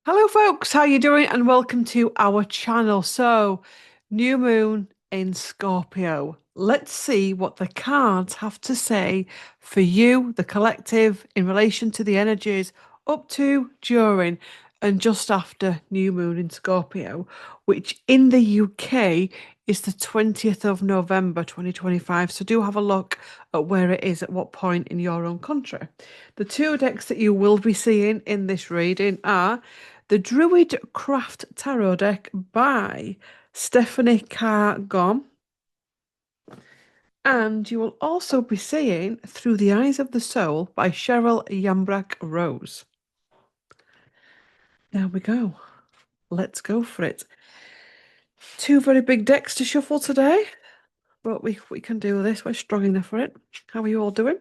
Hello folks, how you doing? And welcome to our channel. New moon in Scorpio. Let's see what the cards have to say for you, the collective, in relation to the energies up to, during, and just after new moon in Scorpio, which in the UK is the 20th of November 2025. So do have a look at where it is at what point in your own country. The two decks that you will be seeing in this reading are the Druid Craft Tarot deck by Stephanie Carr Gom. And you will also be seeing Through the Eyes of the Soul by Cheryl Yambrak Rose. There we go. Let's go for it. Two very big decks to shuffle today, but we can do this. We're strong enough for it. How are you all doing?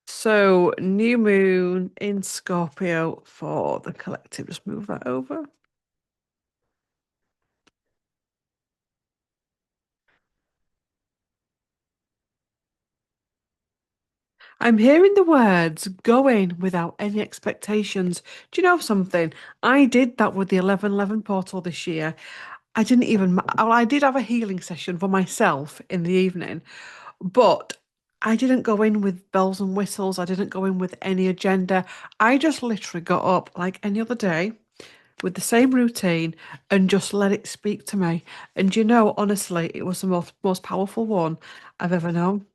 So, new moon in Scorpio for the collective. Just move that over. I'm hearing the words going without any expectations. Do you know something? I did that with the 1111 portal this year. I didn't even, well, I did have a healing session for myself in the evening, but I didn't go in with bells and whistles. I didn't go in with any agenda. I just literally got up like any other day with the same routine and just let it speak to me. And honestly, it was the most powerful one I've ever known.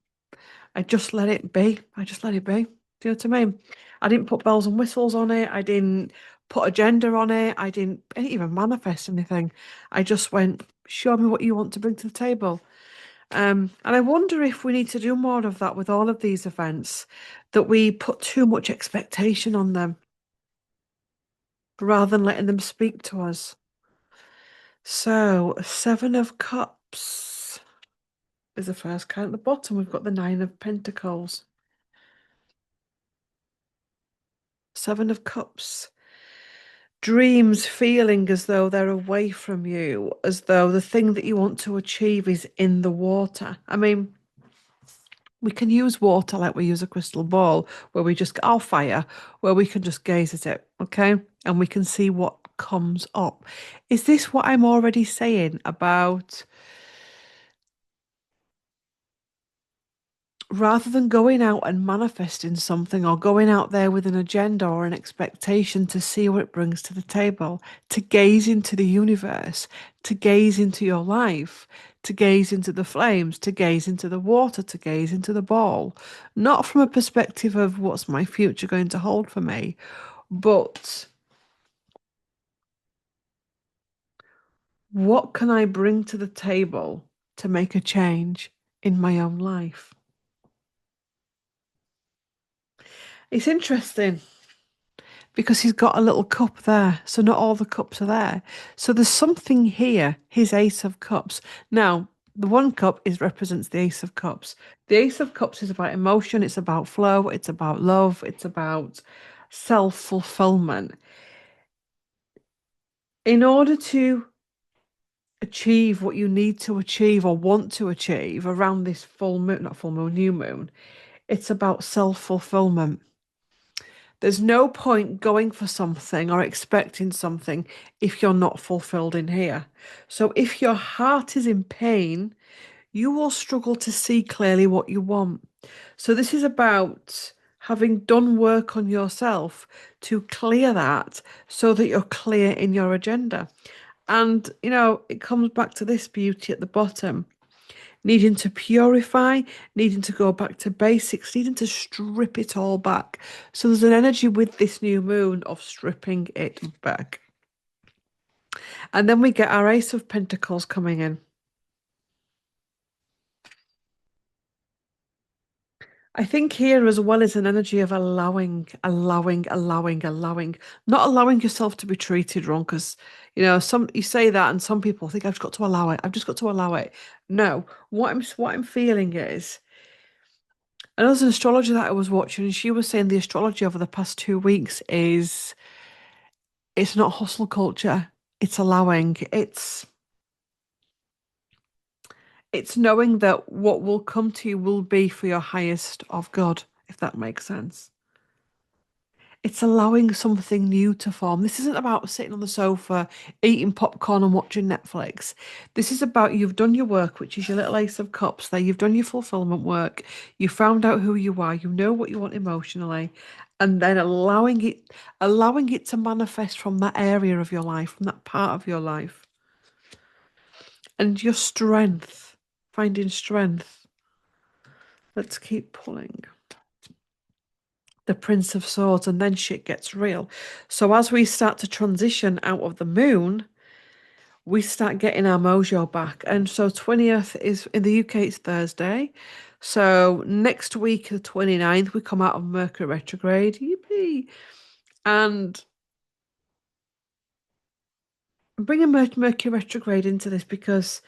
I just let it be. I just let it be. Do you know what I mean? I didn't put bells and whistles on it. I didn't put agenda on it. I didn't even manifest anything. I just went, show me what you want to bring to the table. And I wonder if we need to do more of that with all of these events, that we put too much expectation on them rather than letting them speak to us. So, Seven of Cups is the first card. At the bottom, we've got the Nine of Pentacles. Seven of Cups. Dreams feeling as though they're away from you, as though the thing that you want to achieve is in the water. I mean, we can use water like we use a crystal ball, where we just get our fire, where we can just gaze at it, okay? And we can see what comes up. Is this what I'm already saying about rather than going out and manifesting something or going out there with an agenda or an expectation to see what it brings to the table, to gaze into the universe, to gaze into your life, to gaze into the flames, to gaze into the water, to gaze into the ball, not from a perspective of what's my future going to hold for me, but what can I bring to the table to make a change in my own life? It's interesting because he's got a little cup there. So not all the cups are there. So there's something here, his Ace of Cups. Now, the one cup is represents the Ace of Cups. The Ace of Cups is about emotion, it's about flow, it's about love, it's about self-fulfillment. In order to achieve what you need to achieve or want to achieve around this full moon, not full moon, new moon, it's about self-fulfillment. There's no point going for something or expecting something if you're not fulfilled in here. So if your heart is in pain, you will struggle to see clearly what you want. So this is about having done work on yourself to clear that so that you're clear in your agenda. And, it comes back to this beauty at the bottom, needing to purify, needing to go back to basics, needing to strip it all back. So there's an energy with this new moon of stripping it back. And then we get our Ace of Pentacles coming in. I think here as well is an energy of allowing, not allowing yourself to be treated wrong. Because, some you say that and some people think I've just got to allow it. I've just got to allow it. No, what I'm feeling is, and there was an astrologer that I was watching, and she was saying the astrology over the past 2 weeks is it's not hustle culture, it's allowing, it's knowing that what will come to you will be for your highest of good, if that makes sense. It's allowing something new to form. This isn't about sitting on the sofa, eating popcorn and watching Netflix. This is about you've done your work, which is your little ace of cups there. You've done your fulfillment work. You found out who you are. You know what you want emotionally. And then allowing it to manifest from that area of your life, from that part of your life. And your strength, finding strength. Let's keep pulling. The Prince of Swords, and then shit gets real. So as we start to transition out of the moon, we start getting our mojo back. And so 20th is in the UK, it's Thursday. So next week, the 29th, we come out of Mercury retrograde. Yippee. And bring a Mercury retrograde into this because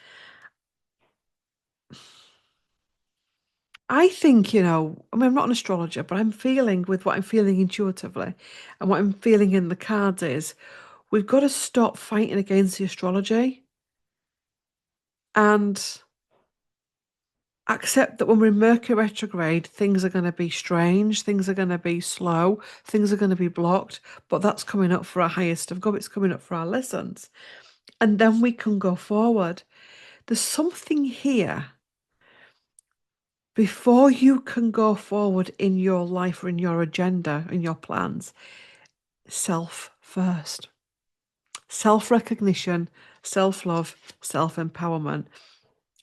I think, I mean, I'm not an astrologer, but I'm feeling with what I'm feeling intuitively and what I'm feeling in the cards is we've got to stop fighting against the astrology and accept that when we're in Mercury retrograde, things are going to be strange, things are going to be slow, things are going to be blocked, but that's coming up for our highest of good, it's coming up for our lessons. And then we can go forward. There's something here before you can go forward in your life or in your agenda, in your plans. Self first. Self recognition, self love, self empowerment.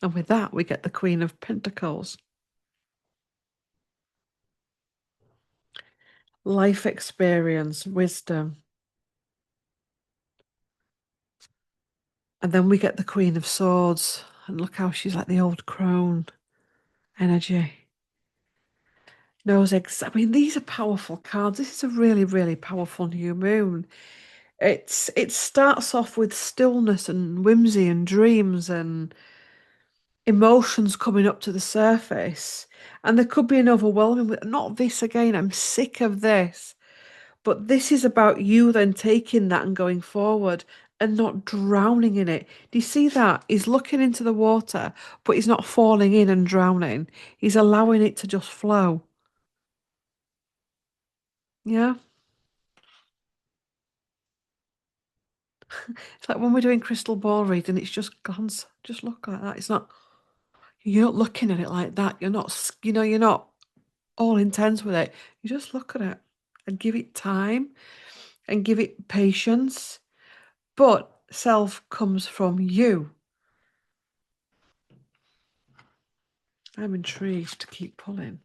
And with that, we get the Queen of Pentacles. Life experience, wisdom. And then we get the Queen of Swords. And look how she's like the old crone energy. I mean, these are powerful cards. This is a really, really powerful new moon. It starts off with stillness and whimsy and dreams and emotions coming up to the surface. And there could be an overwhelming with not this again. I'm sick of this. But this is about you then taking that and going forward and not drowning in it. Do you see that? He's looking into the water, but he's not falling in and drowning. He's allowing it to just flow. Yeah. It's like when we're doing crystal ball reading, it's just glance, just look like that. It's not, you're not looking at it like that. You're not all intense with it. You just look at it and give it time and give it patience. But self comes from you. I'm intrigued to keep pulling.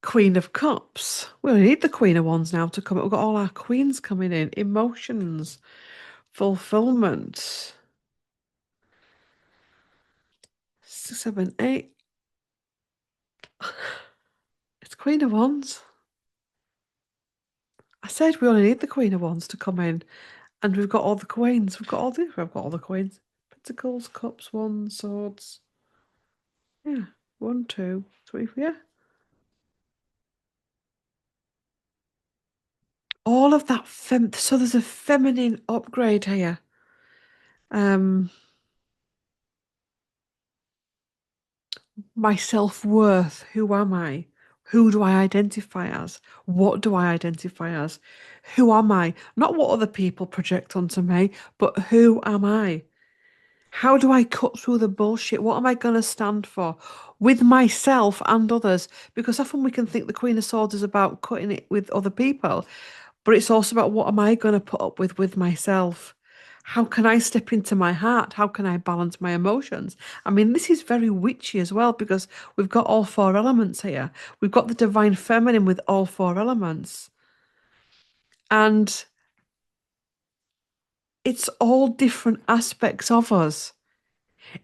Queen of Cups. We only need the Queen of Wands now to come. We've got all our queens coming in. Emotions, fulfillment. 6, 7, 8. It's Queen of Wands. I said we only need the Queen of Wands to come in, and we've got all the queens. We've got all the queens. Pentacles, Cups, Wands, Swords. Yeah, 1, 2, 3, yeah. All of that so there's a feminine upgrade here. Um, my self-worth. Who am I? Who do I identify as? What do I identify as? Who am I? Not what other people project onto me, but who am I? How do I cut through the bullshit? What am I going to stand for with myself and others? Because often we can think the Queen of Swords is about cutting it with other people, but it's also about what am I going to put up with myself? How can I step into my heart? How can I balance my emotions? I mean, this is very witchy as well because we've got all four elements here. We've got the divine feminine with all four elements. And it's all different aspects of us.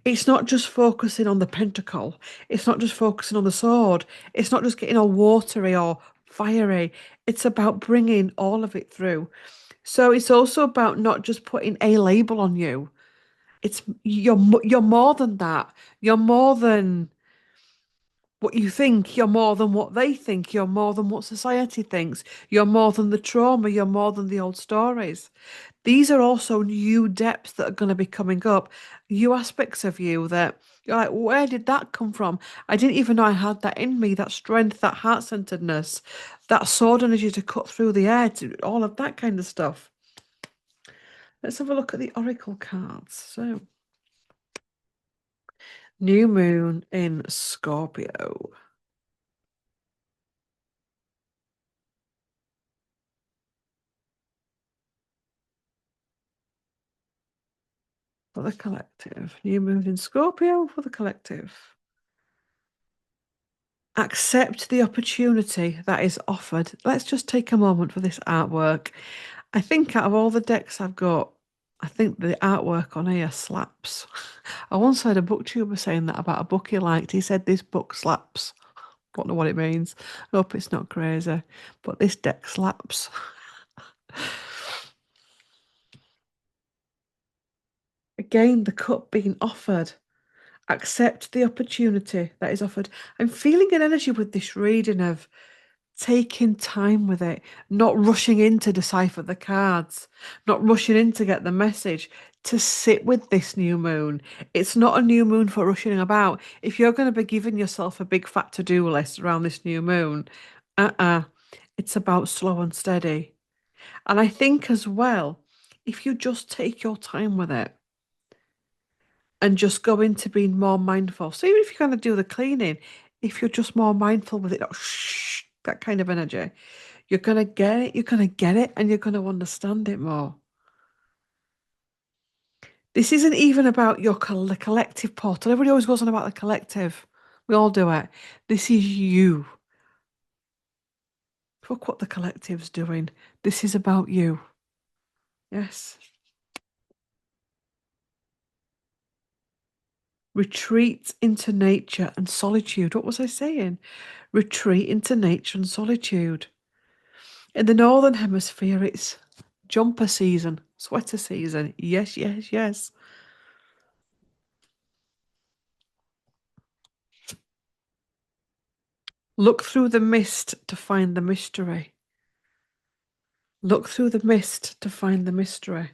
It's not just focusing on the pentacle. It's not just focusing on the sword. It's not just getting all watery or fiery. It's about bringing all of it through. So it's also about not just putting a label on you. It's you're more than that. You're more than What you think, you're more than what they think, you're more than what society thinks, you're more than the trauma, you're more than the old stories. These are also new depths that are going to be coming up, new aspects of you that you're like, where did that come from? I didn't even know I had that in me, that strength, that heart-centeredness, that sword energy to cut through the air, all of that kind of stuff. Let's have a look at the oracle cards. So, new moon in Scorpio for the collective. New moon in Scorpio for the collective. Accept the opportunity that is offered. Let's just take a moment for this artwork. I think out of all the decks I've got, I think the artwork on here slaps. I once heard a booktuber saying that about a book he liked. He said this book slaps. Don't know what it means. I hope it's not crazy, but this deck slaps. Again, the cup being offered. Accept the opportunity that is offered. I'm feeling an energy with this reading of taking time with it, not rushing in to decipher the cards, not rushing in to get the message, to sit with this new moon. It's not a new moon for rushing about. If you're going to be giving yourself a big fat to-do list around this new moon, uh-uh, it's about slow and steady. And I think as well, if you just take your time with it and just go into being more mindful. So even if you're going to do the cleaning, if you're just more mindful with it, oh, shh, that kind of energy, you're going to get it, you're going to get it, and you're going to understand it more. This isn't even about your the collective portal. Everybody always goes on about the collective. We all do it. This is you. Look what the collective's doing. This is about you. Yes. Retreat into nature and solitude. What was I saying? Retreat into nature and solitude. In the Northern Hemisphere, it's jumper season, sweater season. Yes, yes, yes. Look through the mist to find the mystery. Look through the mist to find the mystery.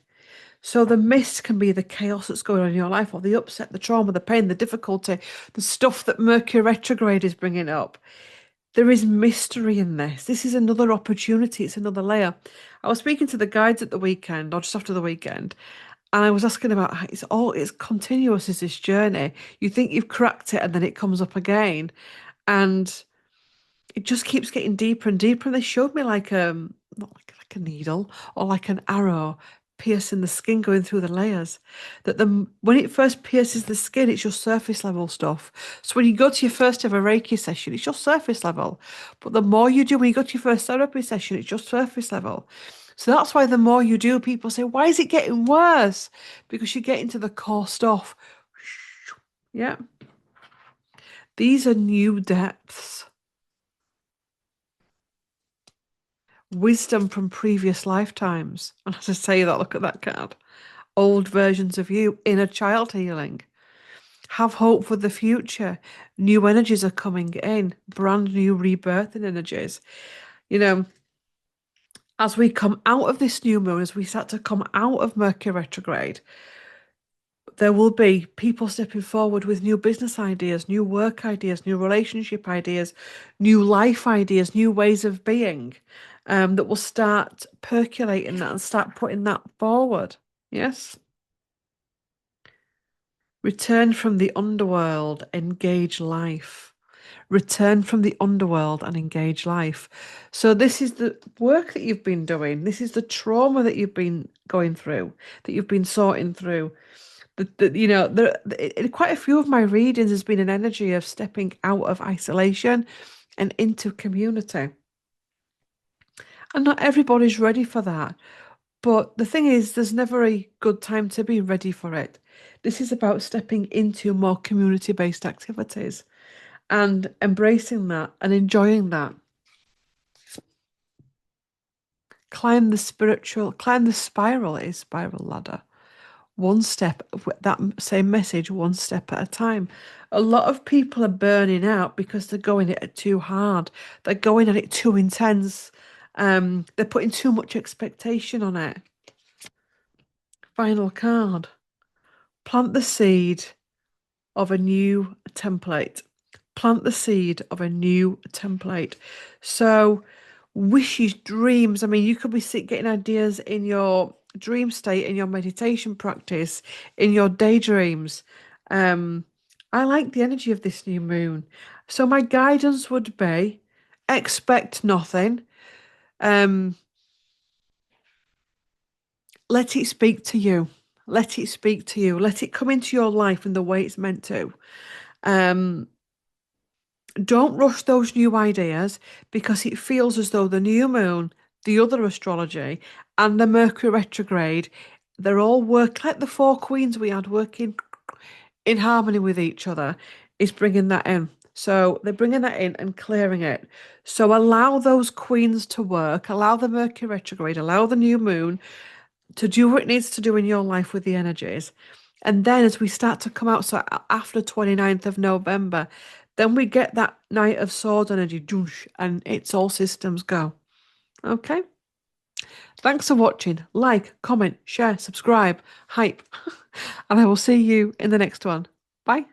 So the mist can be the chaos that's going on in your life, or the upset, the trauma, the pain, the difficulty, the stuff that Mercury retrograde is bringing up. There is mystery in this. This is another opportunity. It's another layer. I was speaking to the guides at the weekend, or just after the weekend, and I was asking about how it's continuous, is this journey. You think you've cracked it and then it comes up again. And it just keeps getting deeper and deeper. And they showed me like not like a needle or like an arrow piercing the skin, going through the layers. That the when it first pierces the skin, it's your surface level stuff. So when you go to your first ever Reiki session, it's your surface level. But the more you do, when you go to your first therapy session, it's just surface level. So that's why the more you do, people say, why is it getting worse? Because you get into the core stuff. Yeah. These are new depths. Wisdom from previous lifetimes. And as I say that, look at that card. Old versions of you, inner child healing. Have hope for the future. New energies are coming in, brand new rebirthing energies. You know, as we come out of this new moon, as we start to come out of Mercury retrograde, there will be people stepping forward with new business ideas, new work ideas, new relationship ideas, new life ideas, new ways of being, that will start percolating that and start putting that forward. Yes. Return from the underworld, engage life. Return from the underworld and engage life. So this is the work that you've been doing. This is the trauma that you've been going through, that you've been sorting through. In quite a few of my readings has been an energy of stepping out of isolation and into community. And not everybody's ready for that. But the thing is, there's never a good time to be ready for it. This is about stepping into more community-based activities and embracing that and enjoying that. Climb the spiral, it is spiral ladder. one step, that same message, one step at a time. A lot of people are burning out because they're going at it too hard. They're going at it too intense. They're putting too much expectation on it. Final card. Plant the seed of a new template. Plant the seed of a new template. So, wishes, dreams. I mean, you could be getting ideas in your dream state, in your meditation practice, in your daydreams. Um, I like the energy of this new moon. So, my guidance would be expect nothing. Um, let it speak to you. Let it speak to you. Let it come into your life in the way it's meant to. Um, don't rush those new ideas because it feels as though the new moon, the other astrology, and the Mercury retrograde, they're all work like the four queens we had working in harmony with each other, is bringing that in. So they're bringing that in and clearing it. So allow those queens to work, allow the Mercury retrograde, allow the new moon to do what it needs to do in your life with the energies. And then as we start to come out, so after 29th of November, then we get that Knight of Swords energy, doosh, and it's all systems go. Okay? Thanks for watching. Like, comment, share, subscribe, hype. And I will see you in the next one. Bye.